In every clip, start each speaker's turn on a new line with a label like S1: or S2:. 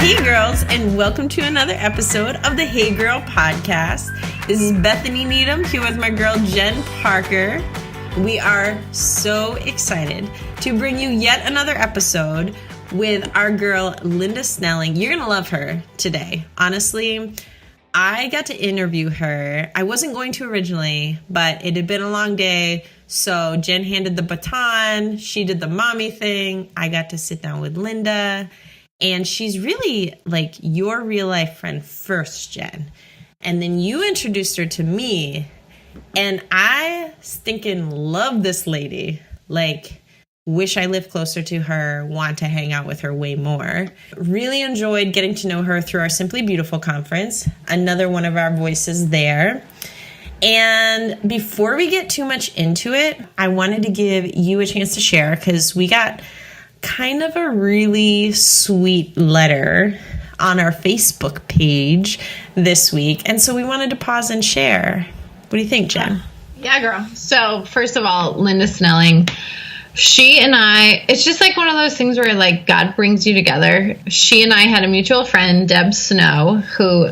S1: Hey girls, and welcome to another episode of the Hey Girl podcast. This is Bethany Needham here with my girl Jenn Parker. We are so excited to bring you yet another episode with our girl Lynda Snelling. You're gonna love her today. Honestly, I got to interview her. I wasn't going to originally, but it had been a long day, so Jenn handed the baton. She did the mommy thing. I got to sit down with Lynda. And she's really like your real life friend first, Jenn. And then you introduced her to me. And I stinking love this lady. Like, wish I lived closer to her, want to hang out with her way more. Really enjoyed getting to know her through our Simply Beautiful conference. Another one of our voices there. And before we get too much into it, I wanted to give you a chance to share because we got kind of a really sweet letter on our Facebook page this week. And so we wanted to pause and share. What do you think, Jenn?
S2: Yeah, girl. So first of all, Lynda Snelling, she and I, it's just like one of those things where like God brings you together. She and I had a mutual friend, Deb Snow, who,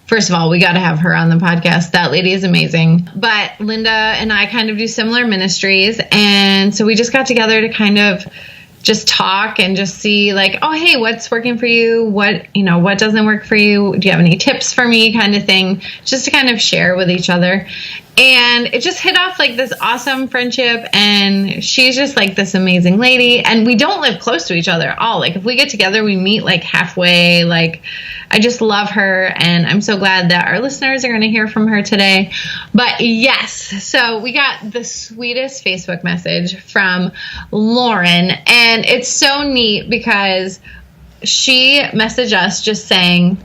S2: first of all, we got to have her on the podcast. That lady is amazing. But Lynda and I kind of do similar ministries. And so we just got together to kind of just talk and just see like, oh, hey, what's working for you? What doesn't work for you? Do you have any tips for me? Kind of thing, just to kind of share with each other. And it just hit off like this awesome friendship. And she's just like this amazing lady. And we don't live close to each other at all. Like if we get together, we meet like halfway. Like I just love her. And I'm so glad that our listeners are going to hear from her today. But yes, so we got the sweetest Facebook message from Lauren. And it's so neat because she messaged us just saying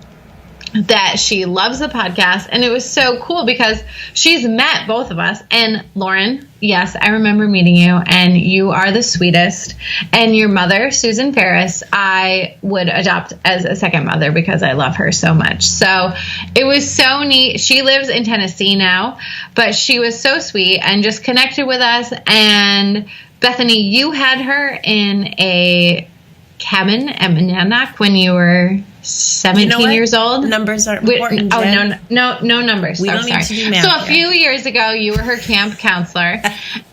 S2: that she loves the podcast. And it was so cool because she's met both of us. And Lauren, yes, I remember meeting you and you are the sweetest. And your mother, Susan Ferris, I would adopt as a second mother because I love her so much. So it was so neat. She lives in Tennessee now, but she was so sweet and just connected with us. And Bethany, you had her in a cabin at Monadnock when you were 17 years old.
S1: Numbers aren't important.
S2: No numbers.
S1: We don't need to do math.
S2: So a few years ago, you were her camp counselor.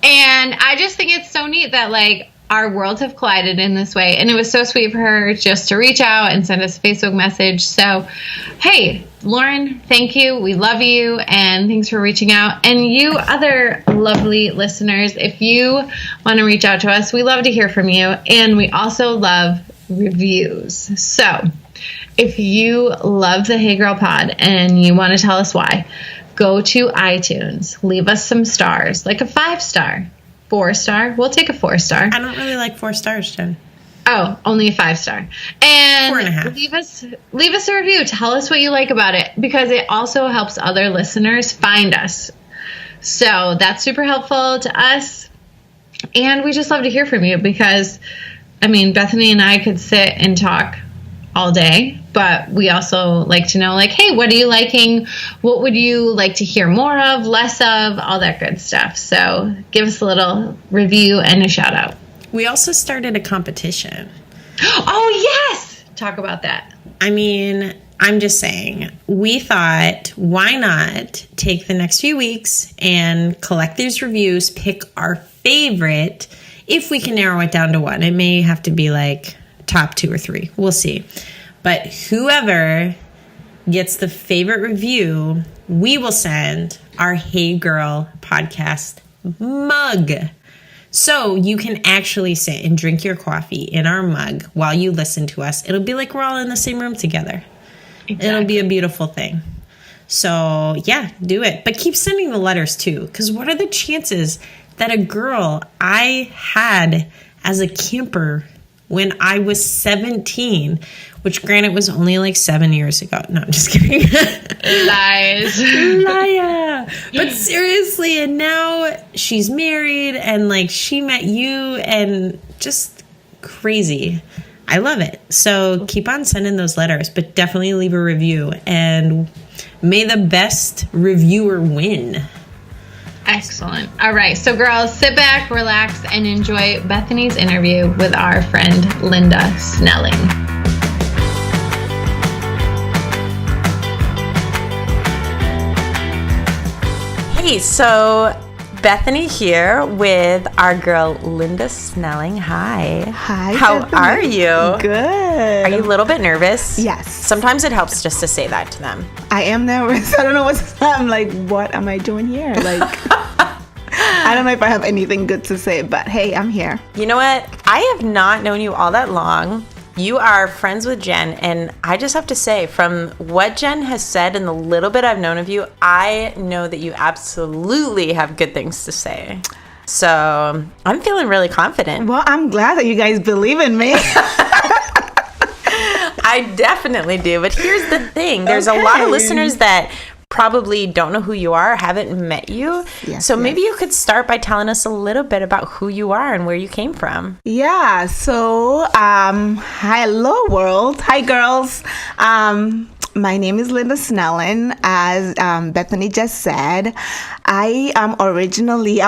S2: And I just think it's so neat that like our worlds have collided in this way. And it was so sweet for her just to reach out and send us a Facebook message. So, hey, Lauren, thank you. We love you. And thanks for reaching out. And you other lovely listeners, if you want to reach out to us, we love to hear from you. And we also love reviews. So if you love the Hey Girl Pod and you want to tell us why, go to iTunes, leave us some stars, like a 5-star, 4-star. We'll take a 4-star.
S1: I don't really like 4 stars, Jenn.
S2: Oh, only a 5-star. And
S1: 4.5.
S2: Leave us a review. Tell us what you like about it because it also helps other listeners find us. So that's super helpful to us. And we just love to hear from you because, I mean, Bethany and I could sit and talk all day, but we also like to know like, hey, what are you liking? What would you like to hear more of, less of, all that good stuff. So give us a little review and a shout out.
S1: We also started a competition.
S2: Oh, yes. Talk about that.
S1: I mean, I'm just saying, we thought, why not take the next few weeks and collect these reviews, pick our favorite, if we can narrow it down to one. It may have to be like top 2 or 3. We'll see. But whoever gets the favorite review, we will send our Hey Girl podcast mug. So you can actually sit and drink your coffee in our mug while you listen to us. It'll be like we're all in the same room together. Exactly. It'll be a beautiful thing. So yeah, do it. But keep sending the letters too. Because what are the chances that a girl I had as a camper when I was 17, which granted was only like 7 years ago. No, I'm just kidding.
S2: Lies.
S1: Liar. But seriously, and now she's married and like she met you and just crazy. I love it. So keep on sending those letters, but definitely leave a review and may the best reviewer win.
S2: Excellent. All right. So girls, sit back, relax, and enjoy Bethany's interview with our friend Lynda Snelling.
S1: Alrighty, so Bethany here with our girl Lynda Snelling. Hi.
S3: Hi.
S1: How
S3: Bethany.
S1: are you?
S3: Good.
S1: Are you a little bit nervous?
S3: Yes.
S1: Sometimes it helps just to say that to them.
S3: I am nervous. I don't know I'm like, what am I doing here? Like, I don't know if I have anything good to say, but hey, I'm here.
S1: You know what? I have not known you all that long. You are friends with Jenn, and I just have to say, from what Jenn has said and the little bit I've known of you, I know that you absolutely have good things to say. So I'm feeling really confident.
S3: Well, I'm glad that you guys believe in me.
S1: I definitely do, but here's the thing. There's a lot of listeners that probably don't know who you are, haven't met you.
S3: Yes,
S1: so maybe you could start by telling us a little bit about who you are and where you came from.
S3: Yeah, so hello world. Hi girls. My name is Lynda Snelling. As Bethany just said, I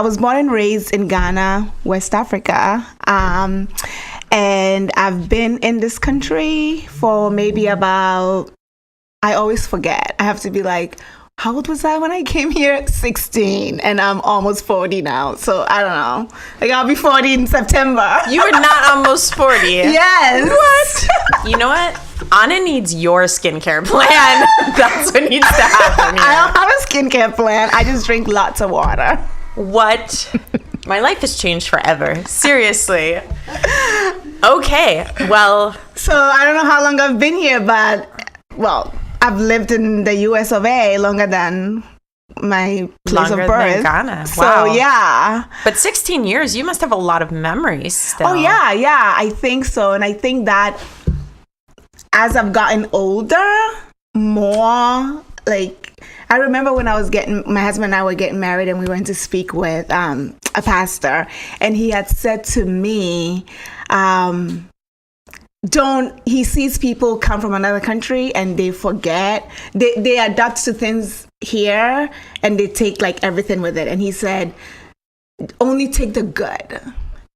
S3: was born and raised in Ghana, West Africa. And I've been in this country for maybe about, I always forget. I have to be like, how old was I when I came here? 16, and I'm almost 40 now. So I don't know. Like, I'll be 40 in September.
S1: You are not almost 40.
S3: Yes.
S1: What? You know what? Anna needs your skincare plan. That's what needs to happen here.
S3: I don't have a skincare plan. I just drink lots of water.
S1: What? My life has changed forever. Seriously. Okay, well.
S3: So I don't know how long I've been here, but, well, I've lived in the US of A longer than my place of birth.
S1: Longer than Ghana. Wow.
S3: So, yeah.
S1: But 16 years, you must have a lot of memories still.
S3: Oh, yeah, I think so. And I think that as I've gotten older, more, like, I remember when my husband and I were getting married and we went to speak with a pastor, and he had said to me, he sees people come from another country and they forget, they adapt to things here and they take like everything with it. And he said, only take the good.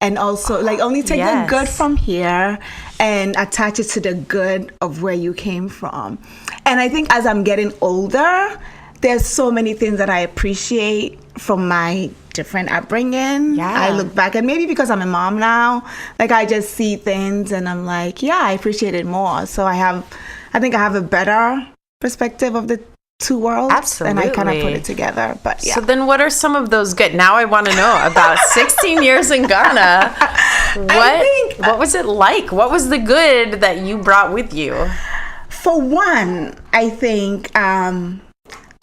S3: And also, like, only take the good from here and attach it to the good of where you came from. And I think as I'm getting older, there's so many things that I appreciate from my different upbringing.
S1: Yeah.
S3: I look back, and maybe because I'm a mom now, like, I just see things and I'm like, yeah, I appreciate it more. So I think I have a better perspective of the two worlds.
S1: Absolutely.
S3: And I kind of put it together. But yeah.
S1: So then what are some of those good? Now I want to know about 16 years in Ghana. What was it like? What was the good that you brought with you?
S3: For one, I think I'm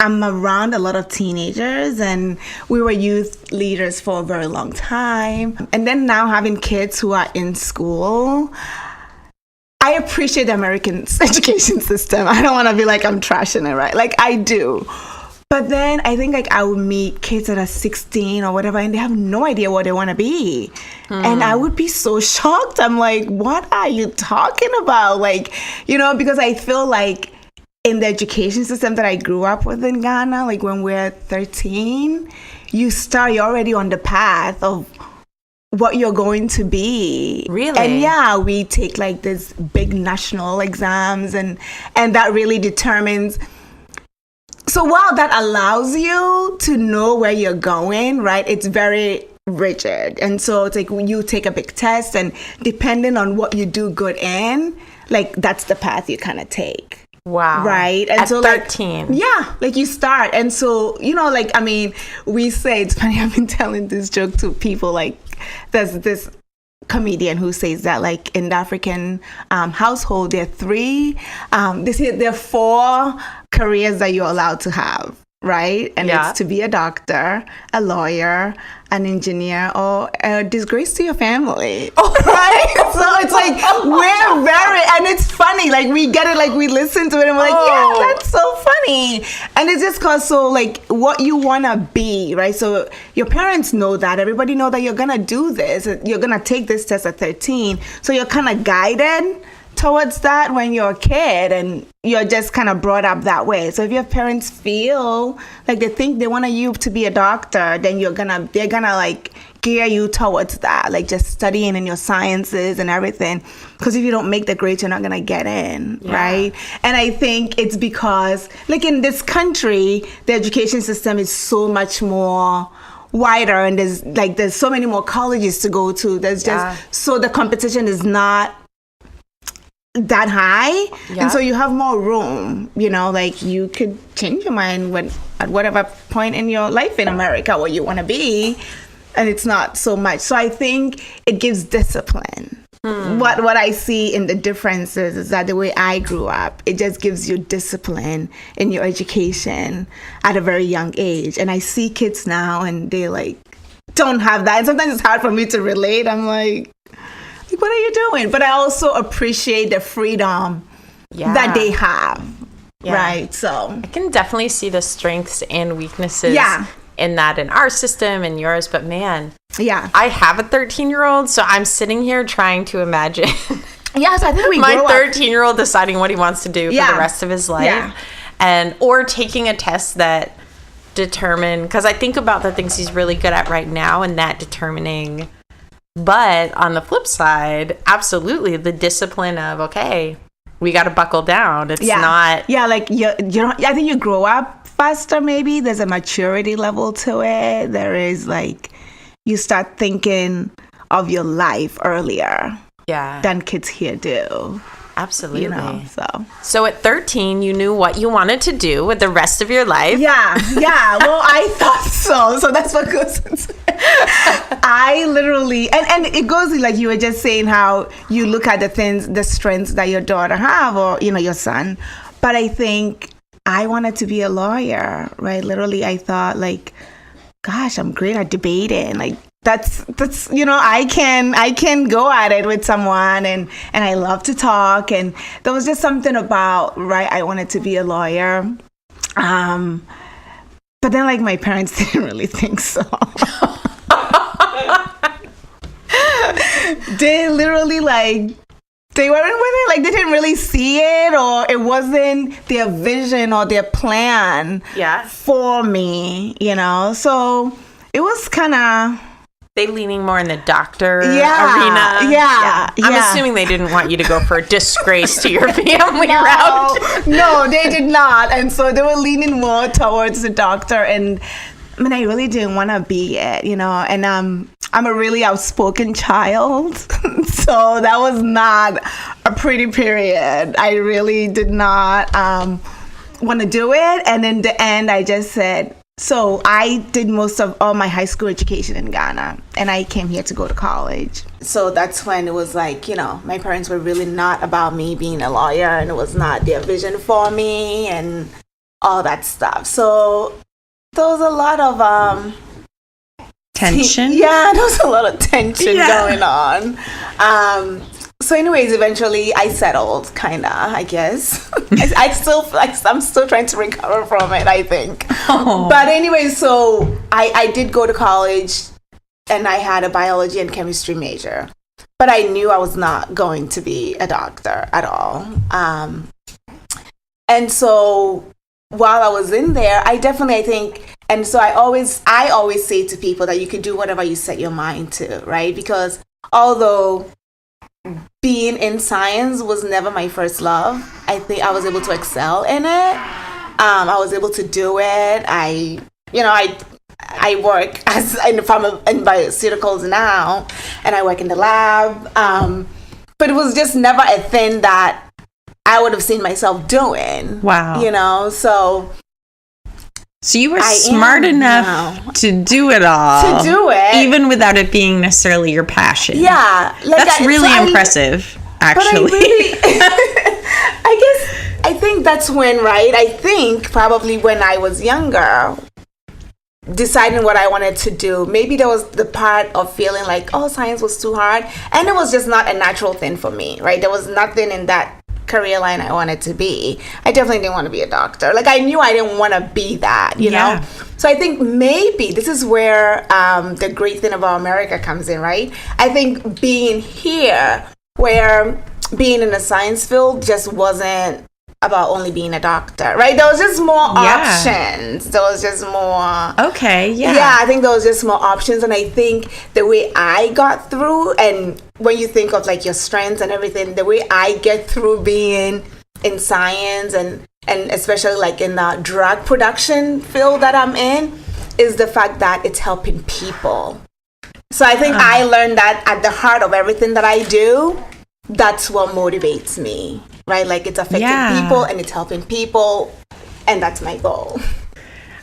S3: around a lot of teenagers, and we were youth leaders for a very long time. And then now having kids who are in school, I appreciate the American education system. I don't want to be like I'm trashing it, right? Like, I do. But then I think, like, I would meet kids that are 16 or whatever, and they have no idea what they want to be. And I would be so shocked. I'm like, what are you talking about? Like, you know, because I feel like in the education system that I grew up with in Ghana, like, when we're 13, you're already on the path of what you're going to be.
S1: Really?
S3: And yeah, we take like this big national exams, and that really determines. So while that allows you to know where you're going, right, it's very rigid. And so it's like when you take a big test, and depending on what you do good in, like, that's the path you kind of take.
S1: Wow.
S3: Right. And
S1: at
S3: so
S1: 13.
S3: Like, yeah, like, you start. And so, you know, like, I mean, we say, it's funny, I've been telling this joke to people, like, there's this comedian who says that, like, in the African household, there are 4 careers that you're allowed to have, right? And it's to be a doctor, a lawyer, an engineer, or a disgrace to your family. Oh, right? So it's like, we're and it's funny, like, we get it, like, we listen to it and we're like, yeah, that's so funny. And it's just cause, so, like, what you want to be, right? So your parents know that, everybody know that you're going to do this, you're going to take this test at 13. So you're kind of guided towards that when you're a kid and you're just kind of brought up that way. So if your parents feel like they think they want you to be a doctor, then they're gonna like gear you towards that, like just studying in your sciences and everything. Because if you don't make the grades, you're not gonna get in, right? And I think it's because, like in this country, the education system is so much more wider, and there's so many more colleges to go to. There's just so the competition is not that high, and so you have more room, like you could change your mind at whatever point in your life in America where you want to be, and it's not so much. So I think it gives discipline. What I see in the differences is that the way I grew up, it just gives you discipline in your education at a very young age. And I see kids now and they like don't have that, and sometimes it's hard for me to relate. I'm like, what are you doing? But I also appreciate the freedom that they have, right? So
S4: I can definitely see the strengths and weaknesses in that, in our system and yours. But man, I have a 13-year-old, so I'm sitting here trying to imagine
S3: Yes, I think we
S4: my 13-year-old deciding what he wants to do for the rest of his life, and or taking a test that determine, because I think about the things he's really good at right now and that determining. But on the flip side, absolutely the discipline of, okay, we got to buckle down. It's not
S3: like you don't, I think you grow up faster. Maybe there's a maturity level to it. There is like you start thinking of your life earlier than kids here do.
S4: Absolutely.
S3: So
S4: at 13, you knew what you wanted to do with the rest of your life.
S3: Yeah. Well, I thought so. So that's what goes into it. I literally, and it goes like you were just saying how you look at the strengths that your daughter have, or, your son. But I think I wanted to be a lawyer, right? Literally, I thought like, gosh, I'm great at debating. Like, that's I can go at it with someone, and I love to talk, and there was just something about, right, I wanted to be a lawyer, but then like my parents didn't really think so. They literally they weren't with it, like they didn't really see it, or it wasn't their vision or their plan for me, so it was kind of,
S4: they leaning more in the doctor arena. I'm assuming they didn't want you to go for a disgrace to your family route.
S3: No, they did not. And so they were leaning more towards the doctor. And I mean, I really didn't want to be it, and I'm a really outspoken child. So that was not a pretty period. I really did not want to do it. And in the end, I just said, so I did most of all my high school education in Ghana, and I came here to go to college. So that's when it was like, my parents were really not about me being a lawyer, and it was not their vision for me and all that stuff. So there was a lot of
S4: tension.
S3: There was a lot of tension going on. So anyways, eventually I settled, kind of, I guess. I'm still trying to recover from it, I think. But anyway, so I did go to college, and I had a biology and chemistry major. But I knew I was not going to be a doctor at all. And so while I was in there, I think, and so I always say to people that you can do whatever you set your mind to, right? Because although being in science was never my first love, I think I was able to excel in it. I was able to do it. I work in bioceuticals now, and I work in the lab. But it was just never a thing that I would have seen myself doing.
S4: Wow.
S1: So you were smart enough to do it all. Even without it being necessarily your passion.
S3: Yeah.
S1: That's really impressive, actually.
S3: But I think that's when, right? I think probably when I was younger, deciding what I wanted to do, maybe there was the part of feeling like, oh, science was too hard. And it was just not a natural thing for me, right? There was nothing in that career line I wanted to be. I definitely didn't want to be a doctor. Like, I knew I didn't want to be that, you know? So I think maybe this is where the great thing about America comes in, right? I think being here, where being in the science field just wasn't about only being a doctor, right? There was just more options. There was just more.
S4: Okay, yeah.
S3: Yeah, I think there was just more options. And I think the way I got through, and when you think of like your strengths and everything, the way I get through being in science and especially like in the drug production field that I'm in, is the fact that it's helping people. So I think I learned that at the heart of everything that I do, that's what motivates me, right? Like it's affecting people and it's helping people, and that's my goal.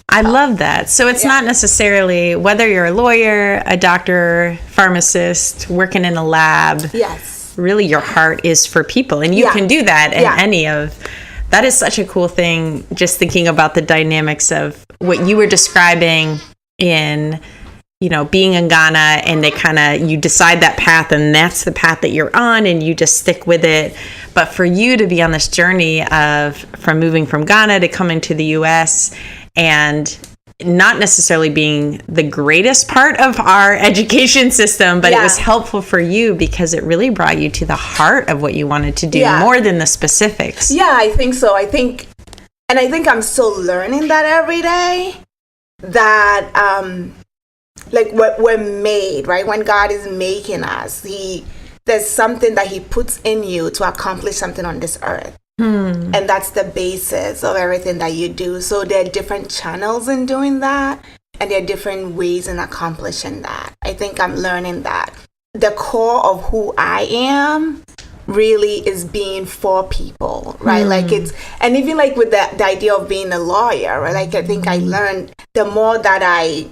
S4: I love that. So it's not necessarily whether you're a lawyer, a doctor, pharmacist, working in a lab.
S3: Yes.
S4: Really your heart is for people, and you can do that in any of. That is such a cool thing, just thinking about the dynamics of what you were describing in, you know, being in Ghana, and they kind of, you decide that path and that's the path that you're on and you just stick with it. But for you to be on this journey of from moving from Ghana to coming to the US and not necessarily being the greatest part of our education system, but it was helpful for you because it really brought you to the heart of what you wanted to do more than the specifics.
S3: Yeah, I think so. I think I'm still learning that every day, that like we're made, right? When God is making us, there's something that he puts in you to accomplish something on this earth. And that's the basis of everything that you do. So there are different channels in doing that, and there are different ways in accomplishing that. I think I'm learning that the core of who I am really is being for people, right? Like it's, and even like with the idea of being a lawyer, right? Like I think I learned the more that I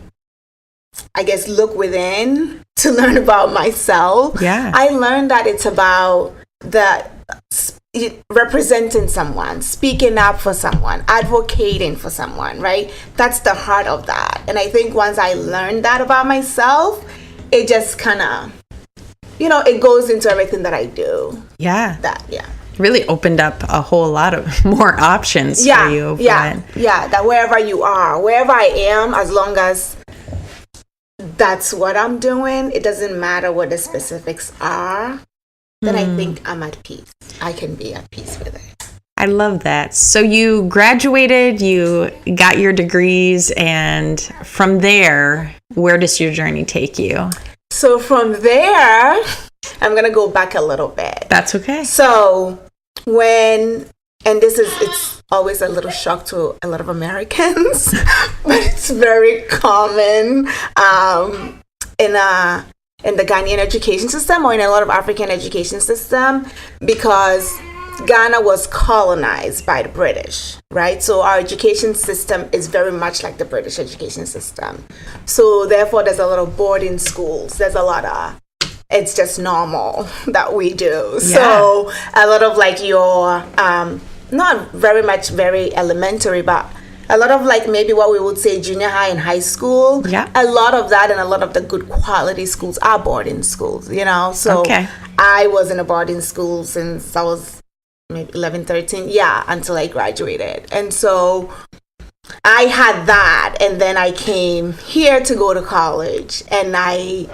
S3: guess look within to learn about myself. I learned that it's about representing someone, speaking up for someone, advocating for someone, right? That's the heart of that. And I think once I learned that about myself, it just kind of, you know, it goes into everything that I do. Really
S4: opened up a whole lot of more options for you.
S3: That wherever you are, wherever I am, as long as that's what I'm doing, it doesn't matter what the specifics are, then I think I'm at peace. I can be at peace with it.
S4: I love that. So you graduated, you got your degrees, and from there, where does your journey take you?
S3: So from there, I'm going to go back a little bit.
S4: That's okay.
S3: So and it's always a little shock to a lot of Americans, but it's very common in the Ghanaian education system, or in a lot of African education system, because Ghana was colonized by the British, right? So our education system is very much like the British education system. So therefore, there's a lot of boarding schools. There's a lot of, it's just normal that we do. So a lot of like your, not very elementary, but a lot of like maybe what we would say junior high and high school. A lot of that and a lot of the good quality schools are boarding schools, you know? So I was in a boarding school since I was maybe 11, 13, until I graduated. And so I had that, and then I came here to go to college, and I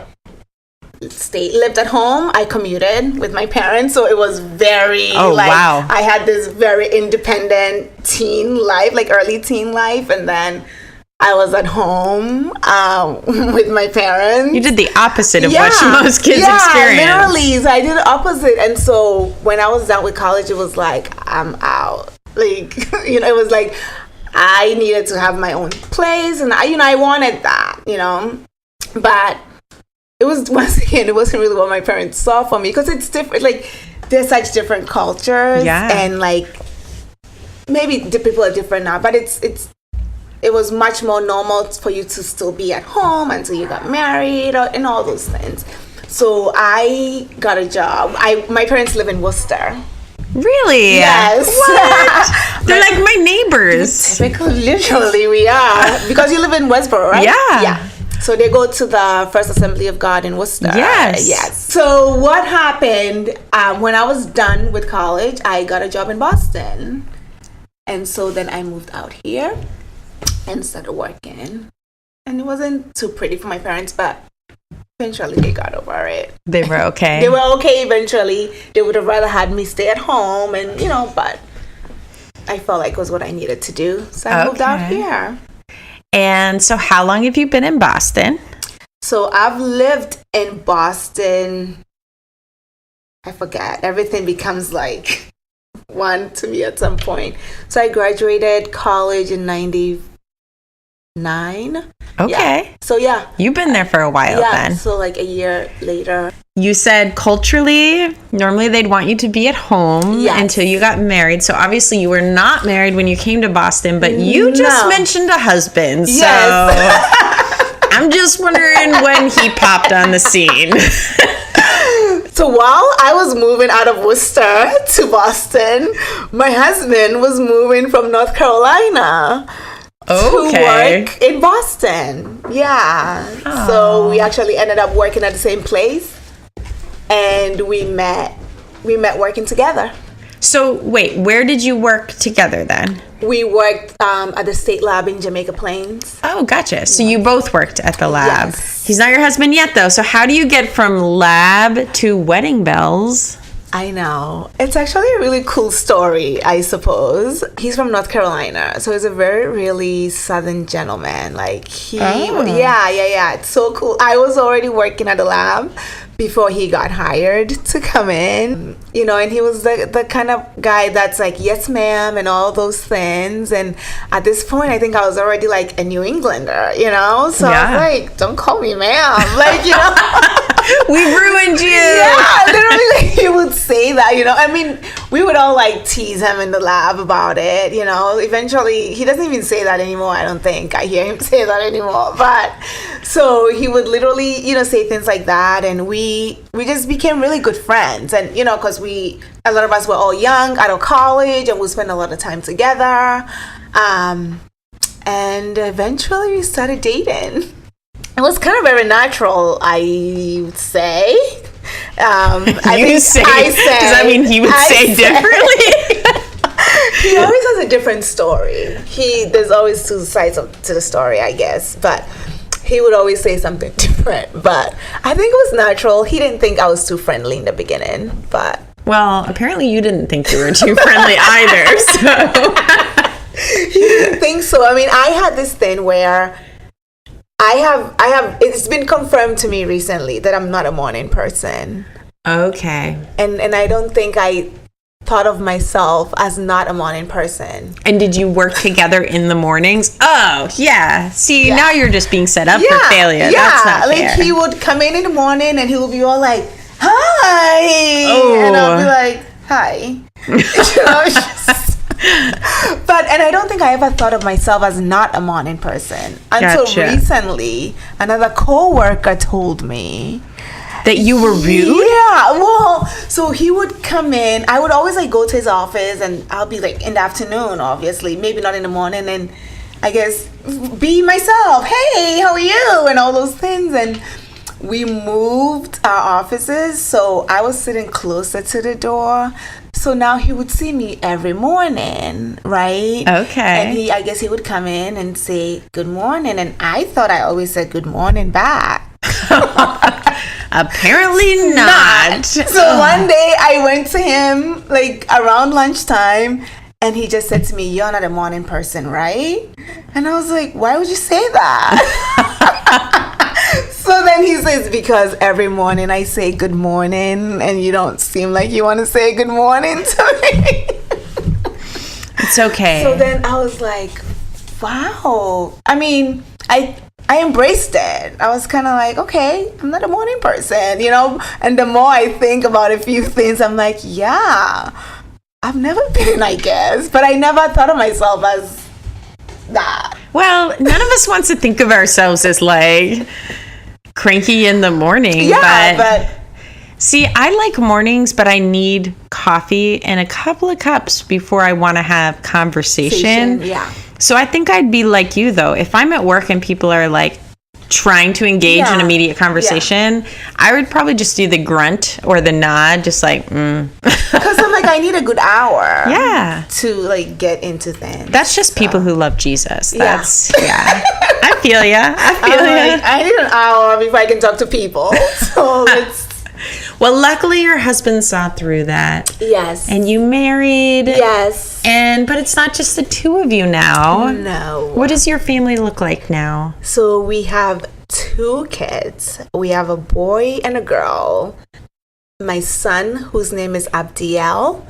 S3: lived at home. I commuted with my parents, so it was very I had this very independent teen life, like early teen life, and then I was at home with my parents.
S4: You did the opposite of what most kids experience.
S3: Literally, so I did the opposite. And so when I was done with college, it was like, I'm out. Like, you know, it was like I needed to have my own place, and I wanted that, you know, but it was, once again, it wasn't really what my parents saw for me, because it's different. Like, there's such different cultures, and like maybe the people are different now, but it was much more normal for you to still be at home until you got married, and all those things. So I got a job. My parents live in Worcester.
S4: Really?
S3: Yes.
S4: What? They're like my neighbors.
S3: Literally, we are. Because you live in Westboro, right? Yeah. So they go to the First Assembly of God in Worcester. Yes. So what happened, when I was done with college, I got a job in Boston. And so then I moved out here and started working. And it wasn't too pretty for my parents, but eventually they got over it.
S4: They were okay.
S3: They were okay eventually. They would have rather had me stay at home and, but I felt like it was what I needed to do. So I moved out here.
S4: And so how long have you been in Boston?
S3: So I've lived in Boston. I forget. Everything becomes like one to me at some point. So I graduated college in 99.
S4: Okay.
S3: Yeah. So yeah.
S4: You've been there for a while then.
S3: So like a year later.
S4: You said culturally, normally they'd want you to be at home until you got married. So obviously you were not married when you came to Boston, but you just mentioned a husband.
S3: Yes.
S4: So I'm just wondering when he popped on the scene.
S3: So while I was moving out of Worcester to Boston, my husband was moving from North Carolina to work in Boston. Yeah. Aww. So we actually ended up working at the same place, and we met working together.
S4: So wait, where did you work together then?
S3: We worked at the state lab in Jamaica Plains.
S4: Oh, gotcha. So you both worked at the lab.
S3: Yes.
S4: He's not your husband yet, though. So how do you get from lab to wedding bells?
S3: I know. It's actually a really cool story, I suppose. He's from North Carolina, so he's a very, really southern gentleman. Like, yeah. It's so cool. I was already working at the lab before he got hired to come in, and he was the kind of guy that's like, yes, ma'am, and all those things. And at this point, I think I was already like a New Englander, So I was like, don't call me ma'am. Like,
S4: we ruined you.
S3: Yeah, literally, he would say that, I mean, we would all like tease him in the lab about it, Eventually, he doesn't even say that anymore, I don't think. I hear him say that anymore. But so he would literally, say things like that. And we just became really good friends. And, because a lot of us were all young, out of college, and we spent a lot of time together. And eventually we started dating. It was kind of very natural, I would say. Does
S4: that mean he would say differently?
S3: He always has a different story. There's always two sides to the story, I guess. But he would always say something different. But I think it was natural. He didn't think I was too friendly in the beginning. But
S4: well, apparently you didn't think you were too friendly either. So
S3: he didn't think so. I mean, I had this thing where I have it's been confirmed to me recently that I'm not a morning person.
S4: Okay.
S3: And I don't think I thought of myself as not a morning person.
S4: And did you work together in the mornings? Oh, yeah. See, now you're just being set up for failure.
S3: Yeah.
S4: That's not
S3: like
S4: fair.
S3: He would come in the morning and he would be all like, hi. Oh. And I'll be like, hi. And I don't think I ever thought of myself as not a morning person until recently. Another co-worker told me
S4: that you were rude.
S3: Yeah, well, so he would come in. I would always like go to his office, and I'll be like in the afternoon, obviously, maybe not in the morning, and I guess be myself. Hey, how are you? And all those things. And we moved our offices, so I was sitting closer to the door. So now he would see me every morning, right?
S4: Okay.
S3: And I guess he would come in and say good morning, and I thought I always said good morning back.
S4: Apparently not.
S3: So one day I went to him like around lunchtime, and he just said to me, "You're not a morning person, right?" And I was like, "Why would you say that?" So then he says, "Because every morning I say good morning, and you don't seem like you want to say good morning to me."
S4: It's okay.
S3: So then I was like, wow. I mean, I embraced it. I was kind of like, okay, I'm not a morning person, And the more I think about a few things, I'm like, yeah, I've never been, I guess. But I never thought of myself as that.
S4: Well, none of us wants to think of ourselves as like cranky in the morning.
S3: Yeah, but
S4: see, I like mornings, but I need coffee and a couple of cups before I want to have conversation.
S3: Yeah.
S4: So I think I'd be like you, though. If I'm at work and people are like trying to engage in immediate conversation, I would probably just do the grunt or the nod, just like,
S3: Because I'm like, I need a good hour.
S4: Yeah.
S3: To like get into things.
S4: That's just people who love Jesus. That's, I feel ya.
S3: I need an hour before I can talk to people. So
S1: Well, luckily your husband saw through that.
S3: Yes.
S1: And you married.
S3: Yes.
S1: But it's not just the two of you now.
S3: No.
S1: What does your family look like now?
S3: So we have 2 kids. We have a boy and a girl. My son, whose name is Abdiel,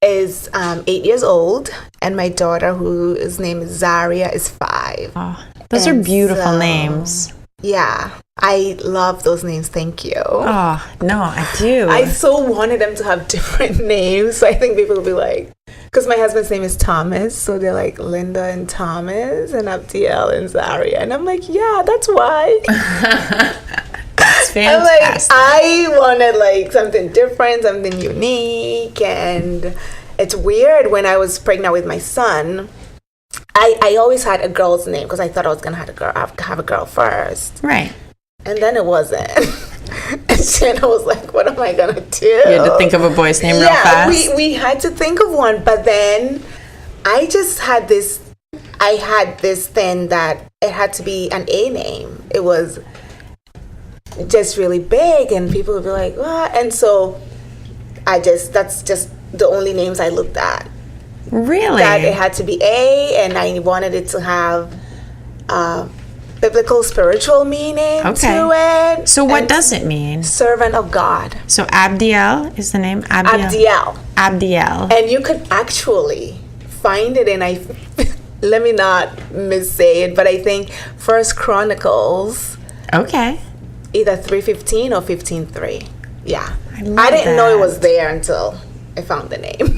S3: is 8 years old, and my daughter, whose name is Zaria, is 5.
S1: Oh, those are beautiful names.
S3: Yeah, I love those names. Thank you.
S1: Oh, no, I do.
S3: I so wanted them to have different names. So I think people will be like, because my husband's name is Thomas, so they're like Lynda and Thomas and Abdiel and Zaria. And I'm like, yeah, that's why.
S1: That's fantastic.
S3: I'm like, I wanted like something different, something unique. And it's weird, when I was pregnant with my son, I always had a girl's name because I thought I was going to have a girl first.
S1: Right.
S3: And then it wasn't. And then I was like, what am I going to do?
S1: You had to think of a boy's name real fast?
S3: We had to think of one. But then I just had this thing that it had to be an A name. It was just really big, and people would be like, what? And so that's just the only names I looked at.
S1: Really?
S3: That it had to be A, and I wanted it to have biblical spiritual meaning to it.
S1: So what does it mean?
S3: Servant of God.
S1: So Abdiel is the name?
S3: Abdiel. And you could actually find it in, let me not missay it, but I think First Chronicles.
S1: Okay.
S3: Either 3:15 or 15:3. Yeah.
S1: I
S3: didn't know it was there until I found the name.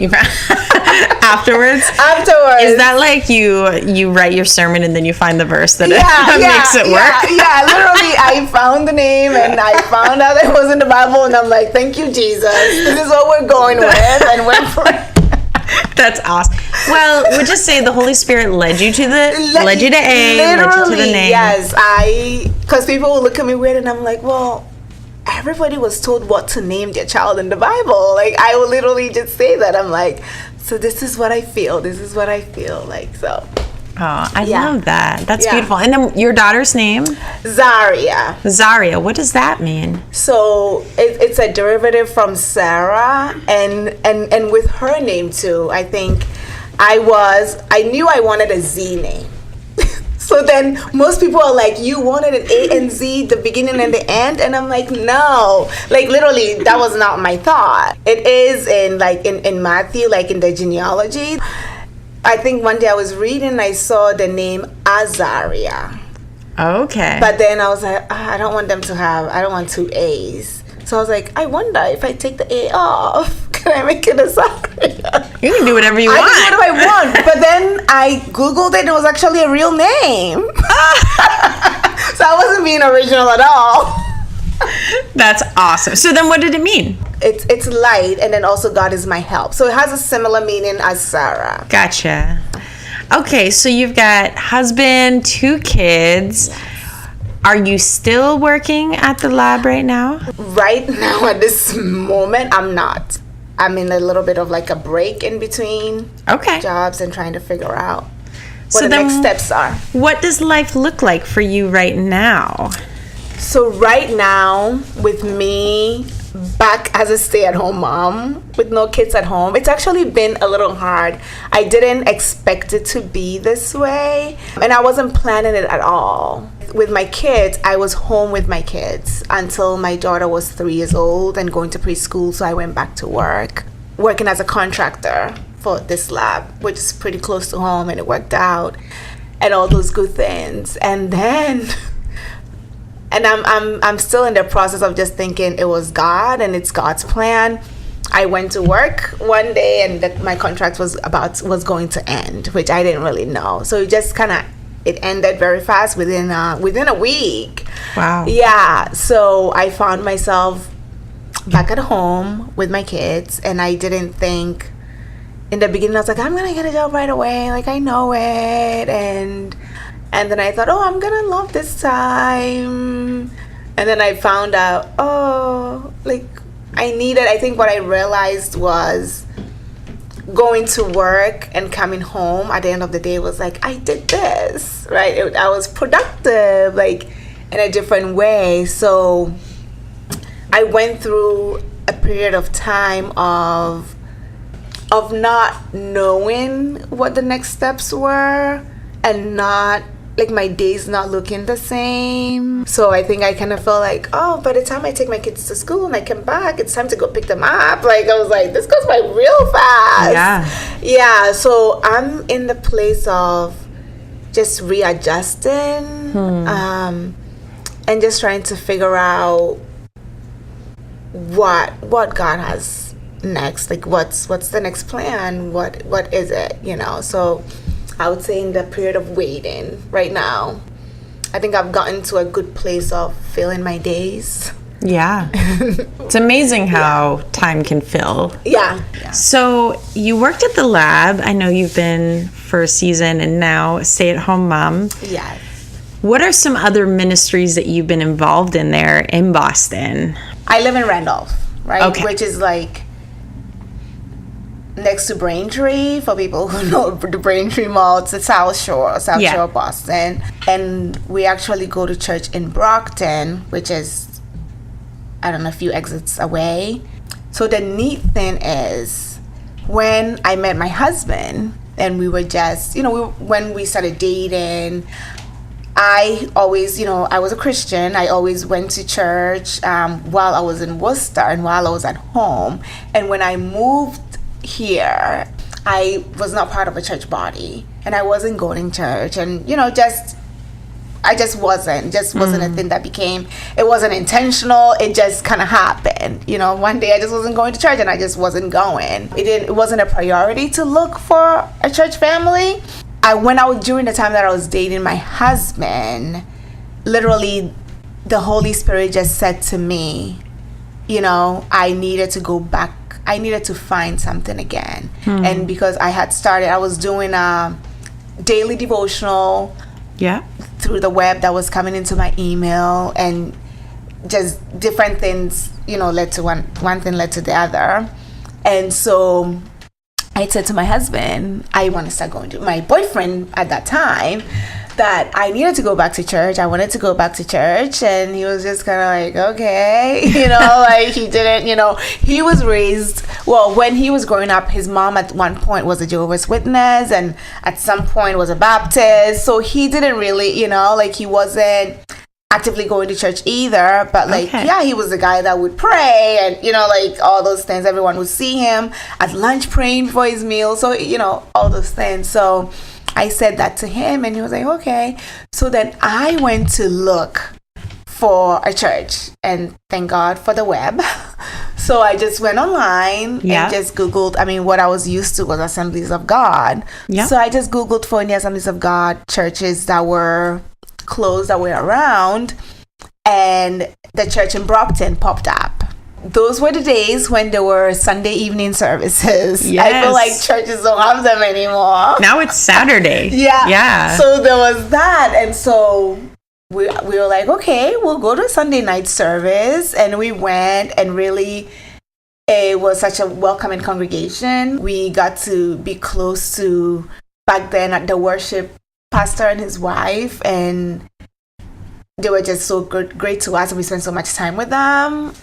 S1: Afterwards?
S3: Afterwards.
S1: Is that like you write your sermon and then you find the verse that makes it work?
S3: Yeah, literally I found the name and I found out it was in the Bible, and I'm like, thank you, Jesus. This is what we're going with, and went for it.
S1: That's awesome. Well, we'll just say the Holy Spirit led you to A, led you to the name.
S3: Yes, because people will look at me weird, and I'm like, well, everybody was told what to name their child in the Bible. Like, I will literally just say that. I'm like, so this is what I feel. This is what I feel like. So.
S1: Oh, I love that. That's beautiful. And then your daughter's name?
S3: Zaria.
S1: Zaria. What does that mean?
S3: So it's a derivative from Sarah, and with her name too. I think I knew I wanted a Z name. So then most people are like, you wanted an A and Z, the beginning and the end? And I'm like, no. Like, literally, that was not my thought. It is in Matthew, like in the genealogy. I think one day I was reading, I saw the name Azaria.
S1: Okay.
S3: But then I was like, I don't want 2 A's. So I was like, I wonder if I take the A off, can I make it Azaria?
S1: You can do whatever you want.
S3: I can do what I want. But then I Googled it, and it was actually a real name. So I wasn't being original at all.
S1: That's awesome. So then what did it mean?
S3: It's light, and then also God is my help. So it has a similar meaning as Sarah.
S1: Gotcha. Okay, so you've got husband, 2 kids. Are you still working at the lab right now?
S3: Right now, at this moment, I'm not. I'm in a little bit of like a break in between jobs and trying to figure out what the next steps are.
S1: What does life look like for you right now?
S3: So right now, with me back as a stay-at-home mom with no kids at home, it's actually been a little hard. I didn't expect it to be this way, and I wasn't planning it at all. With my kids, I was home with my kids until my daughter was 3 years old and going to preschool, so I went back to working as a contractor for this lab, which is pretty close to home, and it worked out and all those good things. And then and I'm still in the process of just thinking it was God and it's God's plan. I went to work one day, and my contract was going to end, which I didn't really know. So it ended very fast within a week.
S1: Wow.
S3: Yeah. So I found myself back at home with my kids, and I didn't think in the beginning. I was like, I'm gonna get a job right away. Like, I know it, and then I thought, I'm gonna love this time. And then I found out, I think what I realized was going to work and coming home at the end of the day was like, I did this, right? I was productive, like, in a different way. So I went through a period of time of not knowing what the next steps were, and not like my days not looking the same. So I think I kind of felt like, oh, by the time I take my kids to school and I come back, it's time to go pick them up. Like, I was like, this goes by real fast. Yeah. So I'm in the place of just readjusting, and just trying to figure out what God has next. Like, what's the next plan? What is it? So I would say in the period of waiting right now, I think I've gotten to a good place of filling my days.
S4: Yeah. It's amazing how time can fill.
S3: Yeah.
S4: So you worked at the lab. I know you've been for a season and now a stay-at-home mom.
S3: Yes.
S4: What are some other ministries that you've been involved in there in Boston?
S3: I live in Randolph, right?
S4: Okay.
S3: Which is like next to Braintree, for people who know the Braintree Mall. It's the South Shore of Boston. And we actually go to church in Brockton, which is, I don't know, a few exits away. So the neat thing is, when I met my husband and we were just, when we started dating, I always, I was a Christian. I always went to church while I was in Worcester and while I was at home. And when I moved here, I was not part of a church body, and I wasn't going to church, and I just wasn't a thing that became. It wasn't intentional. It just kind of happened. One day I just wasn't going to church, and I just wasn't going. It wasn't a priority to look for a church family. During the time that I was dating my husband, literally the Holy Spirit just said to me, I needed to go back. I needed to find something again. And because I was doing a daily devotional through the web that was coming into my email, and just different things, led to one thing led to the other. And so I said to my husband, I want to start going to my boyfriend at that time, that I needed to go back to church. I wanted to go back to church. And he was just kind of like, okay, like he didn't, he was raised, when he was growing up, his mom at one point was a Jehovah's Witness, and at some point was a Baptist. So he didn't really, he wasn't actively going to church either, but he was the guy that would pray, and like all those things. Everyone would see him at lunch praying before his meal, so all those things. So I said that to him, and he was like, okay. So then I went to look for a church, and thank God for the web. So I just went online and just Googled. What I was used to was Assemblies of God. So I just Googled for any Assemblies of God churches that were close, that were around, and the church in Brockton popped up. Those were the days when there were Sunday evening services. I feel like churches don't have them anymore.
S4: Now it's Saturday.
S3: Yeah. So there was that, and so we were like, okay, we'll go to Sunday night service, and we went, and really it was such a welcoming congregation. We got to be close to, back then, at the worship pastor and his wife, and they were just so great to us, and we spent so much time with them.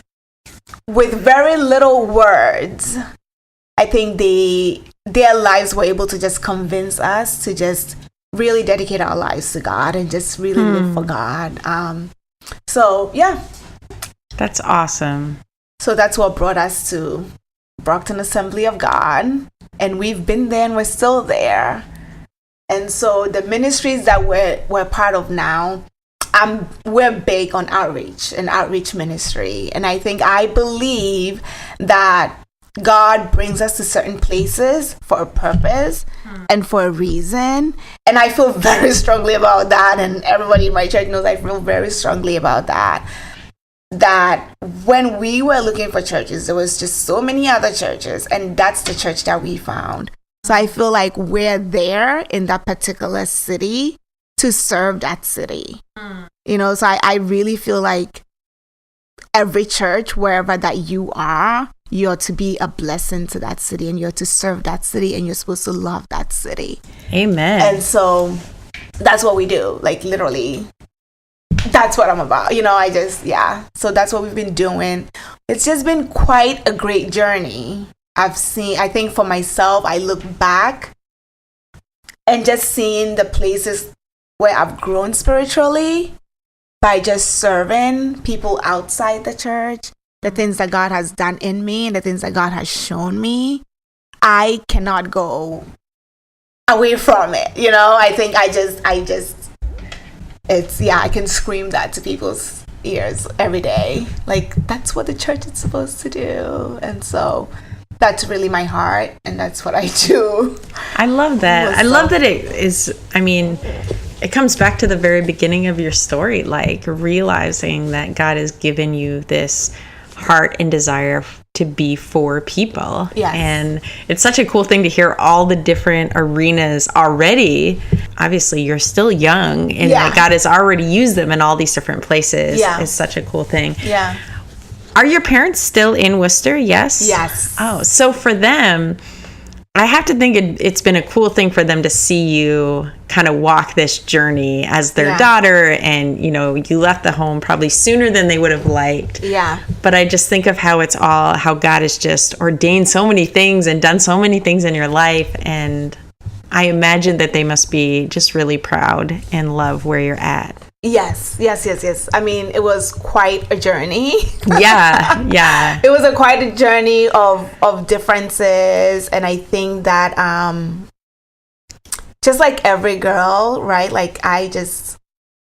S3: With very little words, I think their lives were able to just convince us to just really dedicate our lives to God and just really live for God.
S4: That's awesome.
S3: So that's what brought us to Brockton Assembly of God, and we've been there, and we're still there. And so the ministries that we're part of now, we're big on outreach and outreach ministry. And I believe that God brings us to certain places for a purpose and for a reason. And I feel very strongly about that. And everybody in my church knows I feel very strongly about that. That when we were looking for churches, there was just so many other churches. And that's the church that we found. So I feel like we're there in that particular city to serve that city. So I really feel like every church, wherever that you are, you're to be a blessing to that city, and you're to serve that city, and you're supposed to love that city.
S4: Amen.
S3: And so that's what we do. Like, literally, that's what I'm about. So that's what we've been doing. It's just been quite a great journey. I think for myself, I look back and just seeing the places where I've grown spiritually by just serving people outside the church, the things that God has done in me and the things that God has shown me. I cannot go away from it. I think I can scream that to people's ears every day. Like, that's what the church is supposed to do. And so that's really my heart, and that's what I do.
S4: I love that. I love that it is, it comes back to the very beginning of your story, like realizing that God has given you this heart and desire to be for people.
S3: Yes.
S4: And it's such a cool thing to hear all the different arenas already. Obviously, you're still young, and that God has already used them in all these different places.
S3: Yeah.
S4: It's such a cool thing.
S3: Yeah.
S4: Are your parents still in Worcester? Yes?
S3: Yes.
S4: Oh, so for them, I have to think it's been a cool thing for them to see you kind of walk this journey as their daughter, and you left the home probably sooner than they would have liked.
S3: Yeah.
S4: But I just think of how God has just ordained so many things and done so many things in your life, and I imagine that they must be just really proud and love where you're at.
S3: Yes. It was quite a journey.
S4: Yeah.
S3: It was quite a journey of differences, and I think that just like every girl, right? Like, I just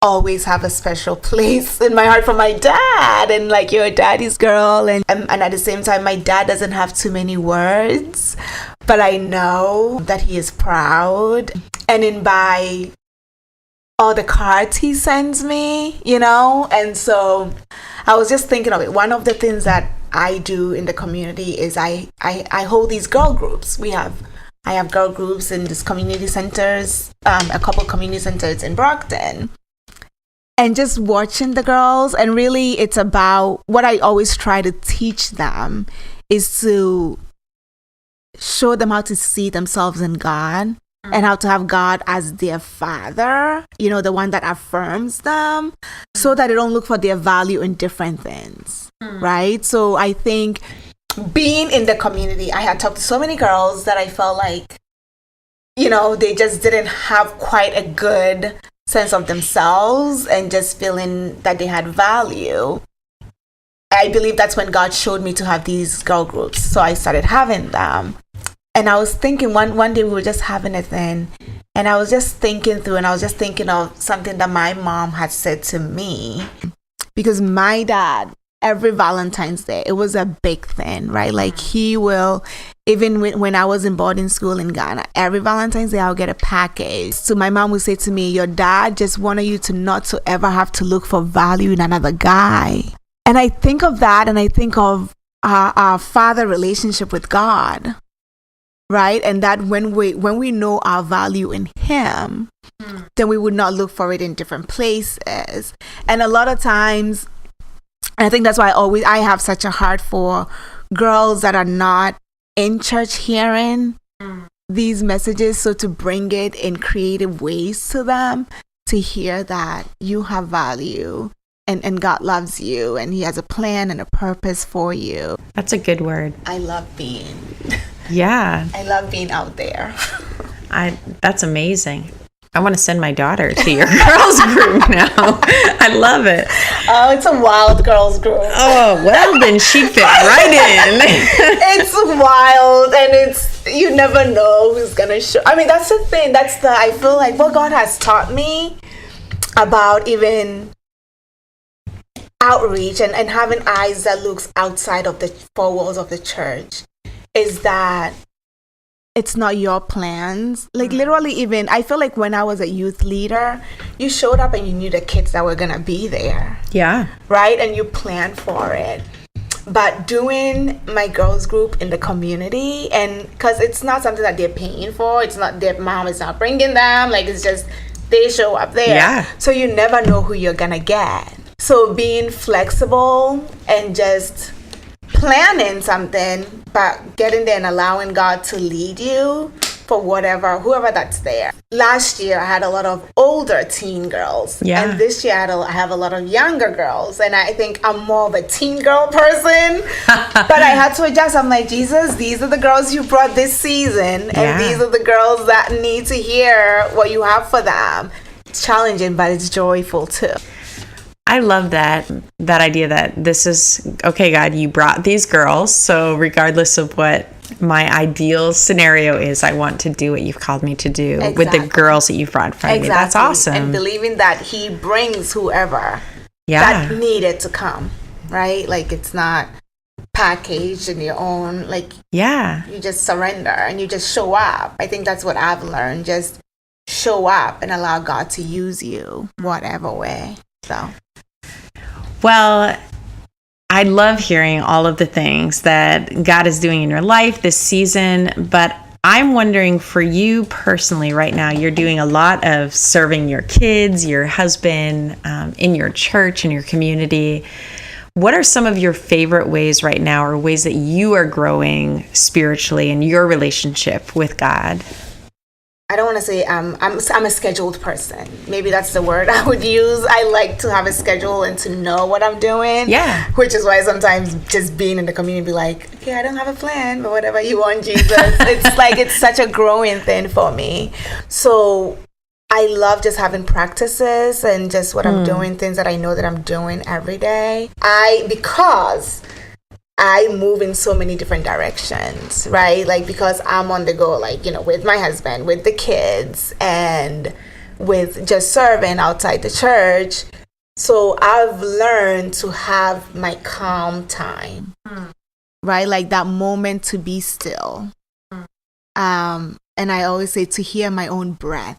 S3: always have a special place in my heart for my dad, and like, you're a daddy's girl, and at the same time, my dad doesn't have too many words, but I know that he is proud, and by all the cards he sends me, and so I was just thinking of it. One of the things that I do in the community is I hold these girl groups. I have girl groups in these community centers, a couple community centers in Brockton, and just watching the girls. And really, it's about what I always try to teach them is to show them how to see themselves in God. And how to have God as their father, the one that affirms them, so that they don't look for their value in different things, right? So I think being in the community, I had talked to so many girls that I felt like, they just didn't have quite a good sense of themselves and just feeling that they had value. I believe that's when God showed me to have these girl groups. So I started having them. And I was thinking one day we were just having a thing, and I was just thinking through, and I was just thinking of something that my mom had said to me, because my dad, every Valentine's Day, it was a big thing, right? Like, he will, even when I was in boarding school in Ghana, every Valentine's Day I'll get a package. So my mom would say to me, your dad just wanted you to not to ever have to look for value in another guy. And I think of that, and I think of our father relationship with God. Right? And that when we know our value in him, then we would not look for it in different places. And a lot of times, I think that's why I have such a heart for girls that are not in church hearing these messages. So to bring it in creative ways to them, to hear that you have value and God loves you, and he has a plan and a purpose for you.
S4: That's a good word.
S3: I love being out there.
S4: That's amazing. I want to send my daughter to your girls group now. I love it.
S3: Oh, it's a wild girls group.
S4: Oh, well, then she'd fit right in.
S3: It's wild, and you never know who's going to show. That's the thing. I feel like what God has taught me about even outreach and having eyes that looks outside of the four walls of the church is that it's not your plans. Like, literally, even I feel like when I was a youth leader, you showed up and you knew the kids that were gonna be there.
S4: Yeah.
S3: Right? And you planned for it. But doing my girls group in the community, and because it's not something that they're paying for, it's not their mom is not bringing them, like, it's just they show up there.
S4: Yeah.
S3: So you never know who you're gonna get. So being flexible and just planning something, but getting there and allowing God to lead you for whoever that's there. Last year, I had a lot of older teen girls.
S1: Yeah.
S3: And this year, I have a lot of younger girls. And I think I'm more of a teen girl person. But I had to adjust. I'm like, Jesus, these are the girls you brought this season. And these are the girls that need to hear what you have for them. It's challenging, but it's joyful too.
S1: I love that idea that this is, okay, God, you brought these girls. So regardless of what my ideal scenario is, I want to do what you've called me to do with the girls that you've brought in front of me. That's awesome.
S3: And believing that he brings whoever that needed to come, right? Like it's not packaged in your own, like, you just surrender and you just show up. I think that's what I've learned. Just show up and allow God to use you whatever way. So.
S1: Well, I love hearing all of the things that God is doing in your life this season, but I'm wondering for you personally right now, you're doing a lot of serving your kids, your husband, in your church, in your community. What are some of your favorite ways right now, or ways that you are growing spiritually in your relationship with God?
S3: I don't want to say I'm a scheduled person. Maybe that's the word I would use. I like to have a schedule and to know what I'm doing.
S1: Yeah.
S3: Which is why sometimes just being in the community, be like, okay, I don't have a plan, but whatever you want, Jesus. It's like, it's such a growing thing for me. So I love just having practices and just what I'm doing, things that I know that I'm doing every day. Because I move in so many different directions, right? Like, because I'm on the go, like, with my husband, with the kids, and with just serving outside the church. So I've learned to have my calm time, right? Like that moment to be still. And I always say to hear my own breath.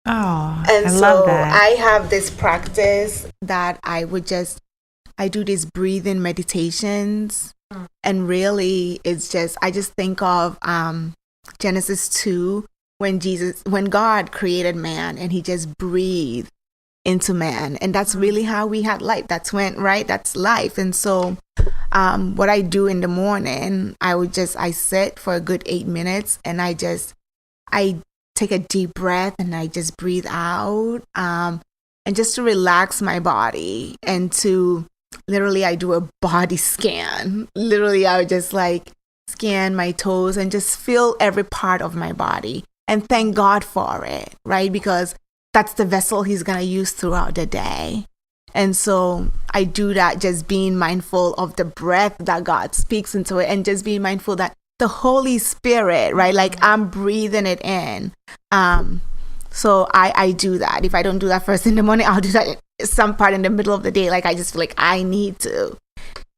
S1: Oh,
S3: and
S1: I
S3: so
S1: love that.
S3: I have this practice that I do these breathing meditations, and really I just think of Genesis 2 when God created man and he just breathed into man, and that's really how we had life. That's life. And so what I do in the morning, I sit for a good 8 minutes, and I take a deep breath and I just breathe out, and just to relax my body, and to literally, I do a body scan. Literally, I would just like scan my toes and just feel every part of my body and thank God for it, right? Because that's the vessel he's going to use throughout the day. And so I do that, just being mindful of the breath that God speaks into it, and just being mindful that the Holy Spirit, right? Like I'm breathing it in. So I do that. If I don't do that first in the morning, I'll do that some part in the middle of the day. Like I just feel like I need to.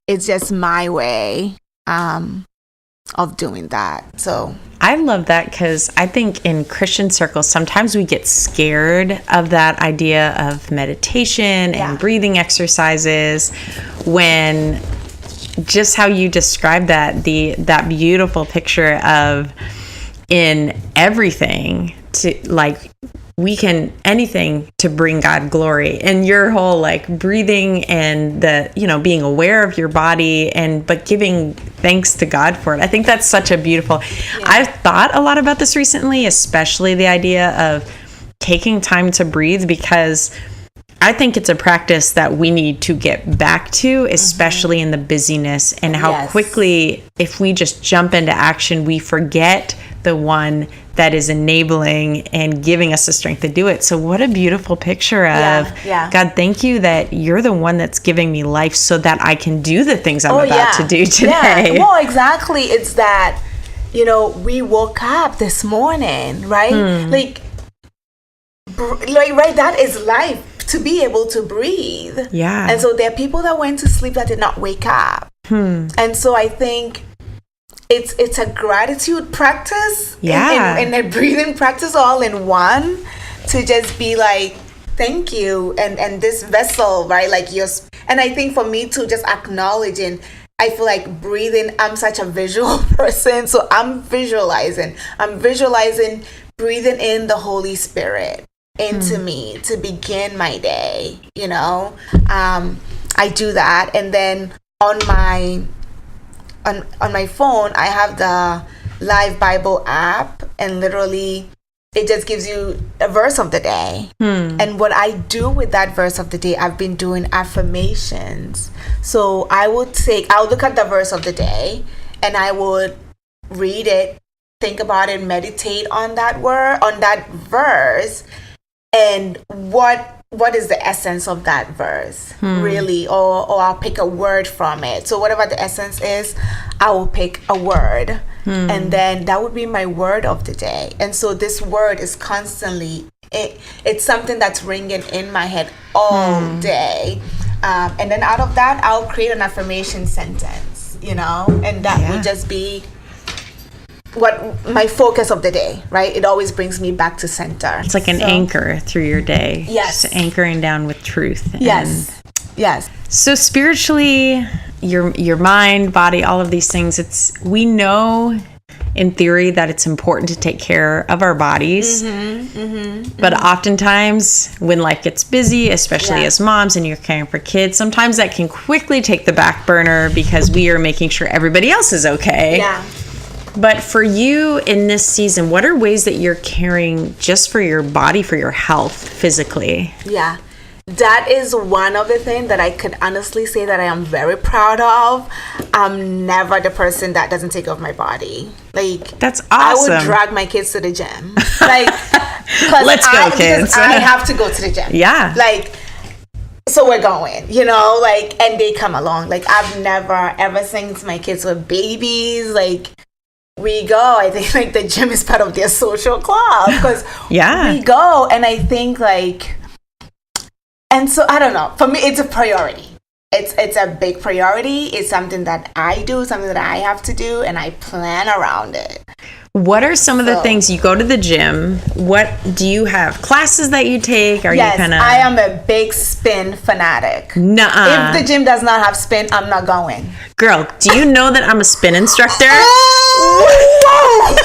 S3: It's just my way of doing that. So
S1: I love that, because I think in Christian circles, sometimes we get scared of that idea of meditation and breathing exercises, when just how you described that beautiful picture of in everything to like we can anything to bring God glory, and your whole like breathing and the being aware of your body but giving thanks to God for it. I think that's such a beautiful I've thought a lot about this recently, especially the idea of taking time to breathe, because I think it's a practice that we need to get back to, especially in the busyness, and how quickly, if we just jump into action, we forget the one that is enabling and giving us the strength to do it. So what a beautiful picture of God, thank you that you're the one that's giving me life so that I can do the things I'm about to do today.
S3: Well, exactly. It's that, we woke up this morning, right? Like, right, that is life, to be able to breathe. Yeah. And so there are people that went to sleep that did not wake up. And so I think it's a gratitude practice and a breathing practice all in one, to just be like, thank you, and this vessel, right? Like and I think for me too, just acknowledging, I feel like breathing, I'm such a visual person, so I'm visualizing breathing in the Holy Spirit into me to begin my day. I do that, and then on my phone I have the Live Bible app, and literally it just gives you a verse of the day. And what I do with that verse of the day, I've been doing affirmations. So I'll look at the verse of the day and I would read it, think about it, meditate on that word, on that verse, and what is the essence of that verse, really, or I'll pick a word from it. So whatever the essence is, I will pick a word, and then that would be my word of the day. And so this word is constantly, it's something that's ringing in my head all day. And then out of that, I'll create an affirmation sentence, and that would just be what my focus of the day, right? It always brings me back to center.
S4: It's like an anchor through your day.
S3: Yes.
S4: Just anchoring down with truth.
S3: Yes.
S4: So spiritually, your mind, body, all of these things, we know in theory that it's important to take care of our bodies. But oftentimes when life gets busy, especially as moms and you're caring for kids, sometimes that can quickly take the back burner because we are making sure everybody else is okay.
S3: Yeah.
S4: But for you in this season, what are ways that you're caring just for your body, for your health physically?
S3: Yeah. That is one of the things that I could honestly say that I am very proud of. I'm never the person that doesn't take care of my body. Like,
S4: that's awesome.
S3: I would drag my kids to the gym. Like,
S4: let's go, kids.
S3: Because I have to go to the gym.
S4: Yeah.
S3: Like, so we're going, and they come along. Like, I've never, ever since my kids were babies, like, we go. I think like the gym is part of their social club because we go, and I think like, and so I don't know. For me, it's a priority. It's a big priority. It's something that I do, something that I have to do, and I plan around it.
S4: What are some of the things you go to the gym? What do you have classes that you take? Are you kind of?
S3: I am a big spin fanatic.
S4: Nuh-uh.
S3: If the gym does not have spin, I'm not going.
S4: Girl, do you know that I'm a spin instructor?
S3: Whoa!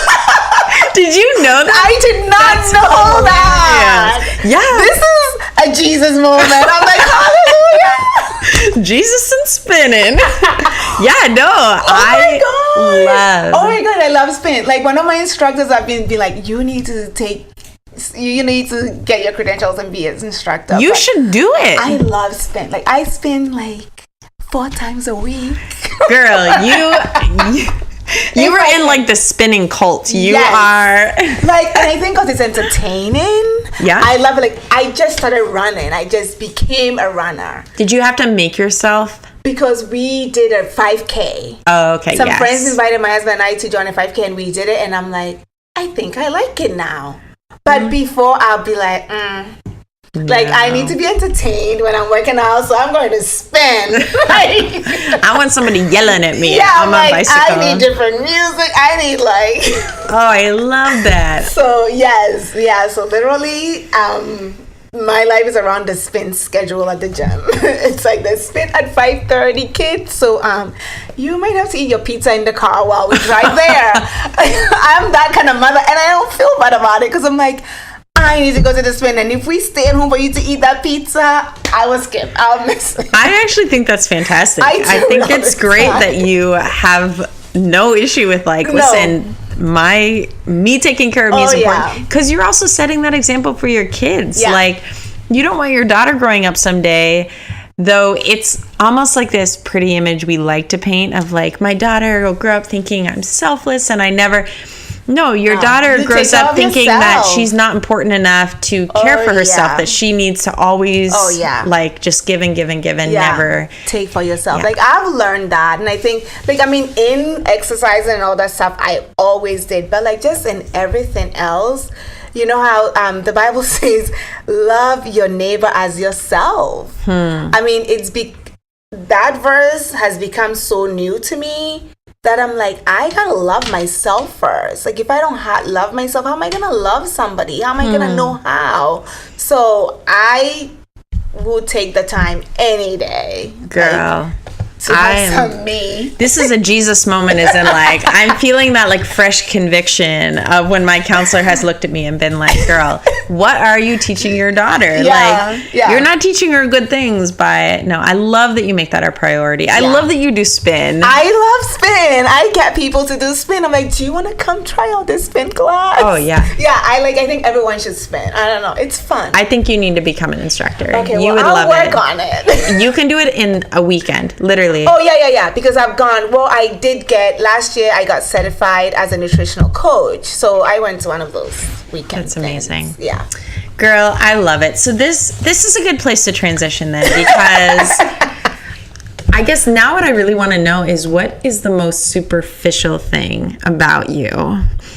S4: Did you know that?
S3: I did not know that.
S4: Yeah.
S3: This is a Jesus moment. I'm like, hallelujah.
S4: Jesus and spinning. Yeah, no.
S3: Oh my God, I love spin. Like one of my instructors have been like, you need to get your credentials and be an instructor.
S4: You should do it.
S3: I love spin. Like I spin like 4 times a week.
S4: Girl, you were in like the spinning cult. You are
S3: like, and I think because it's entertaining.
S4: Yeah,
S3: I love it. Like I just started running. I just became a runner.
S4: Did you have to make yourself?
S3: Because we did a 5K.
S4: Oh, okay.
S3: Some friends invited my husband and I to join a 5K, and we did it. And I'm like, I think I like it now. But before, I'll be like, Like, I need to be entertained when I'm working out, so I'm going to spin. Like,
S4: I want somebody yelling at me on my bicycle.
S3: I need different music. I need, like...
S4: Oh, I love that.
S3: So, yes. Yeah, so literally, my life is around the spin schedule at the gym. It's like the spin at 5:30, kids. So, you might have to eat your pizza in the car while we drive there. I'm that kind of mother, and I don't feel bad about it, because I'm like... I need to go to the spin, and if we stay at home for you to eat that pizza, I will skip. I'll miss it.
S4: I actually think that's fantastic. I think it's great that you have no issue with listen, me taking care of me is important, because you're also setting that example for your kids. Yeah. Like, you don't want your daughter growing up someday, though it's almost like this pretty image we like to paint of like, my daughter will grow up thinking I'm selfless and I never... No, your daughter grows up thinking that she's not important enough to care for herself, that she needs to always just give and never
S3: take for yourself. Like, I've learned that, and I think, in exercising and all that stuff, I always did, but just in everything else, you know how the Bible says, love your neighbor as yourself. That verse has become so new to me that I'm like, I gotta love myself first. Like, if I don't love myself, how am I gonna love somebody? How am I gonna know how? So I will take the time any day,
S4: girl.
S3: To have some me.
S4: This is a Jesus moment, isn't I'm feeling that fresh conviction of when my counselor has looked at me and been like, girl, what are you teaching your daughter? You're not teaching her good things by... No, I love that you make that our priority. I love that you do spin.
S3: I love spin. spin. I get people to do spin. I'm like, do you want to come try out this spin class?
S4: Oh, yeah.
S3: Yeah, I think everyone should spin. I don't know. It's fun.
S4: I think you need to become an instructor.
S3: Okay,
S4: you
S3: well,
S4: would
S3: I'll
S4: love
S3: work on it.
S4: You can do it in a weekend, literally.
S3: Oh, yeah. Because I've gone, I did last year I got certified as a nutritional coach. So I went to one of those weekends.
S4: That's amazing.
S3: Yeah.
S4: Girl, I love it. So this is a good place to transition then, because I guess now what I really want to know is, what is the most superficial thing about you?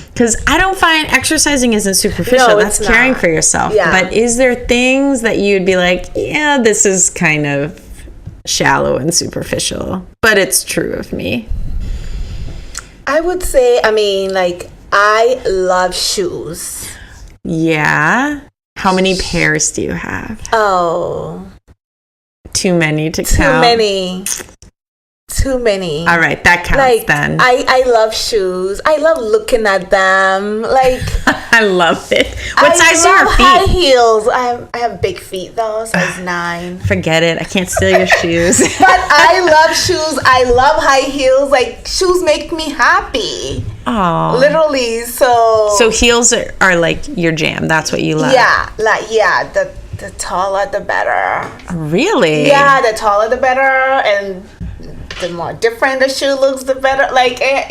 S4: Because I don't find exercising isn't superficial.
S3: No,
S4: that's caring for yourself.
S3: Yeah.
S4: But is there things that you'd be like, yeah, this is kind of shallow and superficial, but it's true of me?
S3: I would say, I love shoes.
S4: Yeah. How many pairs do you have?
S3: Oh.
S4: Too many to count.
S3: Too many.
S4: All right, that counts then.
S3: I love shoes. I love looking at them.
S4: I love it. What size are your feet?
S3: High heels. I have big feet though, size 9.
S4: Forget it. I can't steal your shoes.
S3: But I love shoes. I love high heels. Shoes make me happy.
S4: Oh.
S3: Literally. So
S4: heels are like your jam. That's what you love.
S3: Yeah. The taller the better.
S4: Really?
S3: Yeah, the taller the better, and the more different the shoe looks, the better.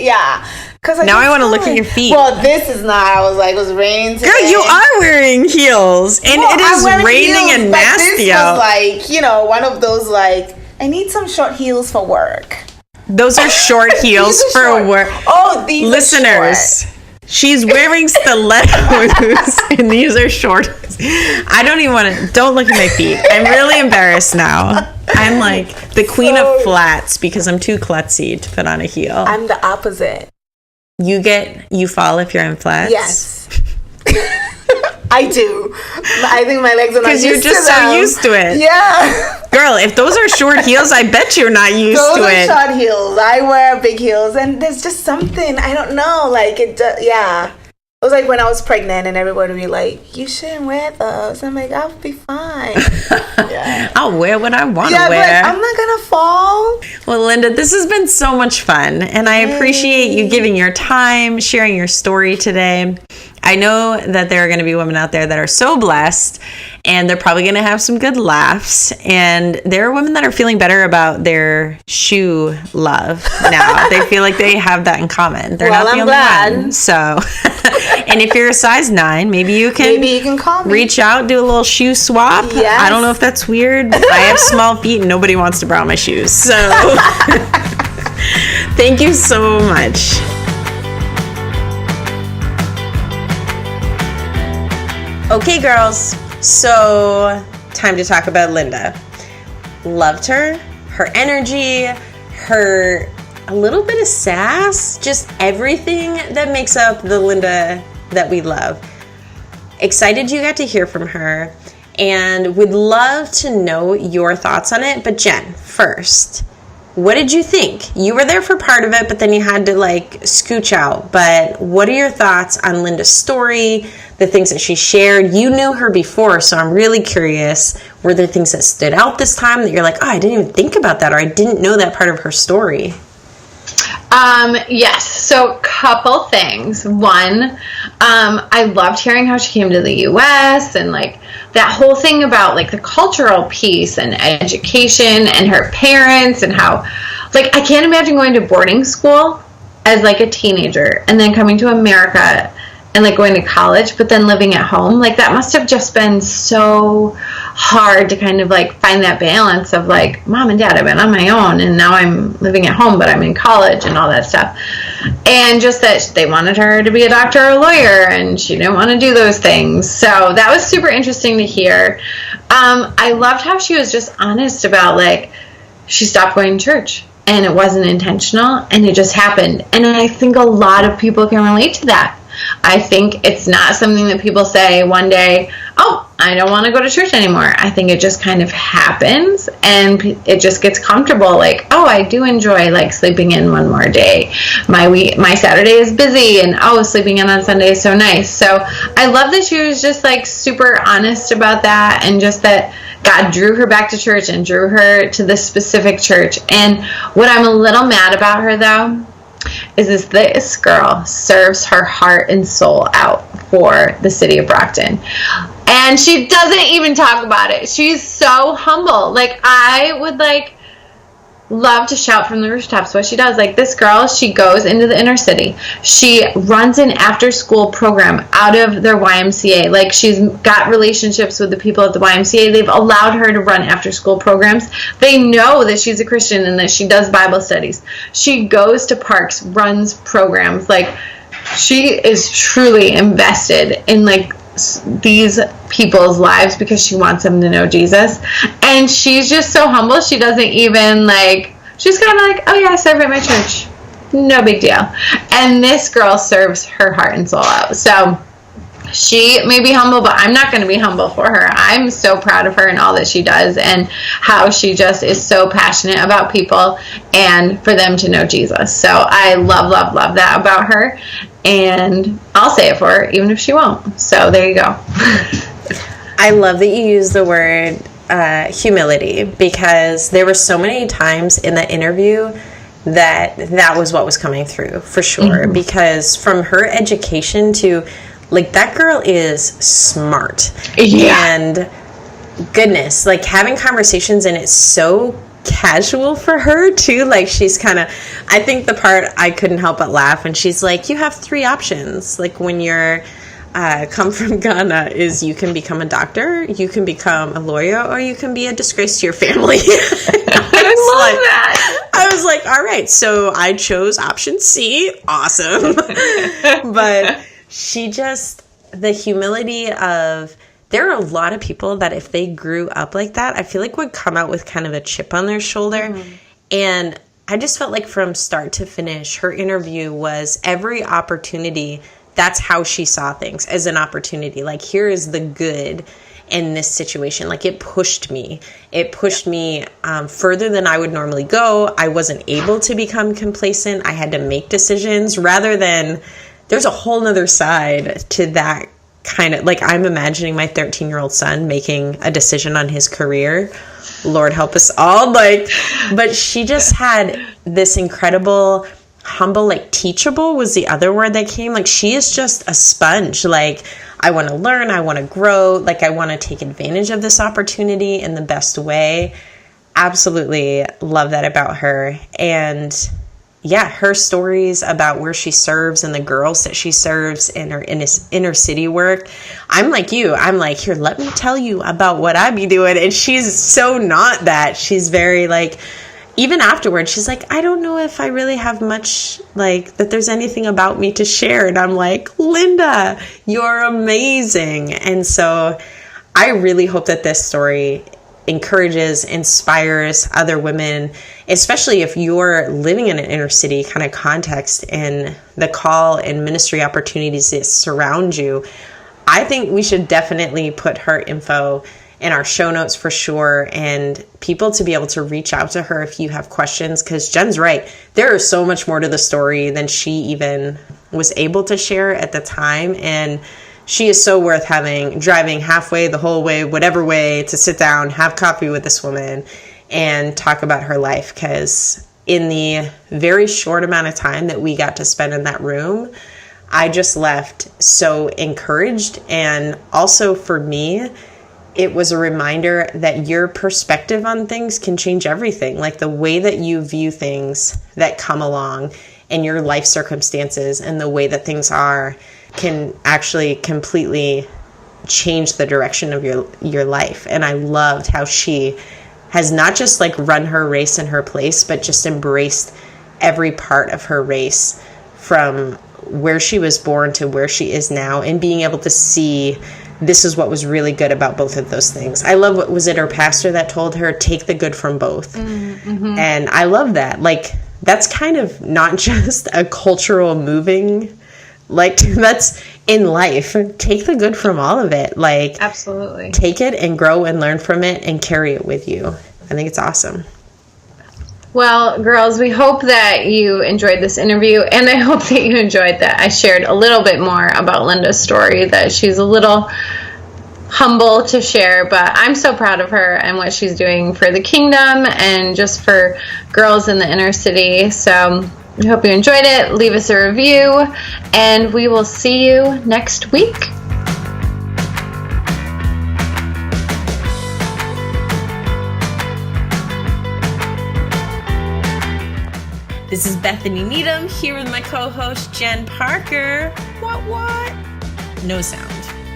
S3: Yeah.
S4: Now I want to look at your feet.
S3: Well, this is not. I was it was raining today.
S4: Girl, you are wearing heels, and it is raining
S3: heels,
S4: and nasty out.
S3: This was one of those I need some short heels for work.
S4: Those are short heels for work.
S3: Oh, these
S4: listeners. She's wearing stilettos, and these are short. I don't even want to. Don't look at my feet. I'm really embarrassed now. I'm like the queen of flats because I'm too klutzy to put on a heel.
S3: I'm the opposite.
S4: You fall if you're in flats?
S3: Yes. I do. I think my legs are not used to them. Because you're just
S4: so used to it.
S3: Yeah.
S4: Girl, if those are short heels, I bet you're not used to it.
S3: Those are short heels. I wear big heels, and there's just something, I don't know, yeah. It was when I was pregnant, and everybody would be like, you shouldn't wear those. I'm like, I'll be fine. Yeah.
S4: I'll wear what I want to wear.
S3: Yeah, I'm not going to fall.
S4: Well, Lynda, this has been so much fun, and I appreciate you giving your time, sharing your story today. I know that there are going to be women out there that are so blessed, and they're probably going to have some good laughs. And there are women that are feeling better about their shoe love now. They feel like they have that in common. They're not the only one. So, and if you're a size 9, maybe you can
S3: call me.
S4: Reach out, do a little shoe swap.
S3: Yes.
S4: I don't know if that's weird. I have small feet, and nobody wants to borrow my shoes. So, thank you so much. Okay, girls, so time to talk about Lynda. Loved her energy, a little bit of sass, just everything that makes up the Lynda that we love. Excited you got to hear from her, and would love to know your thoughts on it. But Jen, first, what did you think? You were there for part of it, but then you had to scooch out. But what are your thoughts on Lynda's story, the things that she shared? You knew her before, so I'm really curious. Were there things that stood out this time that you're like, oh, I didn't even think about that, or I didn't know that part of her story?
S2: Yes. So couple things. One, I loved hearing how she came to the U.S. and that whole thing about the cultural piece and education and her parents and how, I can't imagine going to boarding school as a teenager and then coming to America and going to college, but then living at home. That must have just been so hard to kind of find that balance of mom and dad, I've been on my own and now I'm living at home, but I'm in college and all that stuff. And just that they wanted her to be a doctor or a lawyer and she didn't want to do those things. So that was super interesting to hear. I loved how she was just honest about she stopped going to church and it wasn't intentional and it just happened. And I think a lot of people can relate to that. I think it's not something that people say one day, oh, I don't want to go to church anymore. I think it just kind of happens and it just gets comfortable. Oh, I do enjoy sleeping in one more day. My Saturday is busy and sleeping in on Sunday is so nice. So I love that she was just super honest about that and just that God drew her back to church and drew her to this specific church. And what I'm a little mad about her though, is this girl serves her heart and soul out for the city of Brockton. And she doesn't even talk about it. She's so humble. Like, I would, like, love to shout from the rooftops what she does. Like, this girl, she goes into the inner city. She runs an after-school program out of their YMCA. Like, she's got relationships with the people at the YMCA. They've allowed her to run after-school programs. They know that she's a Christian and that she does Bible studies. She goes to parks, runs programs. Like, she is truly invested in, like, these people's lives because she wants them to know Jesus. And she's just so humble. She doesn't even, like, she's kind of like, oh yeah, I serve at my church, no big deal. And this girl serves her heart and soul out. So she may be humble, but I'm not going to be humble for her. I'm so proud of her and all that she does, and how she just is so passionate about people and for them to know Jesus. So I love that about her. And I'll say it for her, even if she won't. So there you go.
S4: I love that you use the word humility, because there were so many times in the interview that was what was coming through, for sure. Mm-hmm. Because from her education to, like, that girl is smart. Yeah. And goodness, like, having conversations, and it's so casual for her too. Like, she's kind of, I think the part I couldn't help but laugh when she's like, you have 3 options. Like, when you're come from Ghana, is you can become a doctor, you can become a lawyer, or you can be a disgrace to your family. I was like, all right, so I chose option C. Awesome. But she just, the humility of, there are a lot of people that if they grew up like that, I feel like would come out with kind of a chip on their shoulder. Mm-hmm. And I just felt like from start to finish, her interview was every opportunity. That's how she saw things, as an opportunity. Like, here is the good in this situation. Like, it pushed me. It pushed me further than I would normally go. I wasn't able to become complacent. I had to make decisions, rather than, there's a whole nother side to that kind of, like, I'm imagining my 13-year-old son making a decision on his career. Lord help us all. Like, but she just had this incredible, humble, like, teachable was the other word that came. Like, she is just a sponge. Like, I want to learn, I want to grow, like, I want to take advantage of this opportunity in the best way. Absolutely love that about her. And yeah, her stories about where she serves and the girls that she serves in her inner city work. I'm like you. I'm like, here, let me tell you about what I be doing. And she's so not that. She's very, like, even afterwards, she's like, I don't know if I really have much, like, that there's anything about me to share. And I'm like, Lynda, you're amazing. And so I really hope that this story encourages, inspires other women, especially if you're living in an inner city kind of context and the call and ministry opportunities that surround you. I think we should definitely put her info in our show notes for sure, and people to be able to reach out to her if you have questions, because Jenn's right. There is so much more to the story than she even was able to share at the time, and she is so worth driving halfway, the whole way, whatever way, to sit down, have coffee with this woman and talk about her life. Because in the very short amount of time that we got to spend in that room, I just left so encouraged. And also for me, it was a reminder that your perspective on things can change everything. Like, the way that you view things that come along in your life circumstances and the way that things are can actually completely change the direction of your life. And I loved how she has not just, like, run her race in her place, but just embraced every part of her race, from where she was born to where she is now, and being able to see this is what was really good about both of those things. I love, what was it, her pastor that told her, take the good from both. Mm-hmm. And I love that. Like, that's kind of not just a cultural moving, like, that's in life. Take the good from all of it. Like,
S2: absolutely. Take
S4: it and grow and learn from it and carry it with you. I think it's awesome.
S2: Well, girls, we hope that you enjoyed this interview, and I hope that you enjoyed that I shared a little bit more about Lynda's story, that she's a little humble to share, but I'm so proud of her and what she's doing for the kingdom and just for girls in the inner city. So We hope you enjoyed it. Leave us a review, and we will see you next week.
S1: This is Bethany Needham here with my co-host Jenn Parker. What? No sound.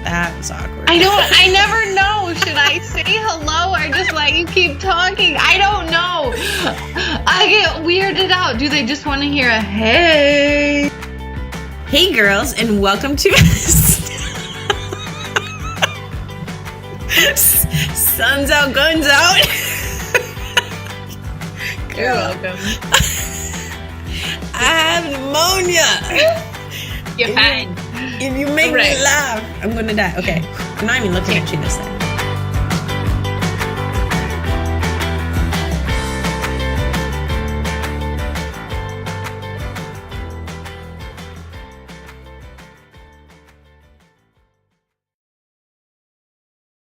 S1: That was awkward.
S2: I never know. Should I say hello or just let you keep talking? I don't know. I get weirded out. Do they just want to hear a hey?
S1: Hey girls, and welcome to Sun's Out, Guns Out.
S2: You're welcome.
S1: I have pneumonia.
S2: You're fine.
S1: If you make me laugh, I'm gonna die. Okay, I'm not even looking at you this time.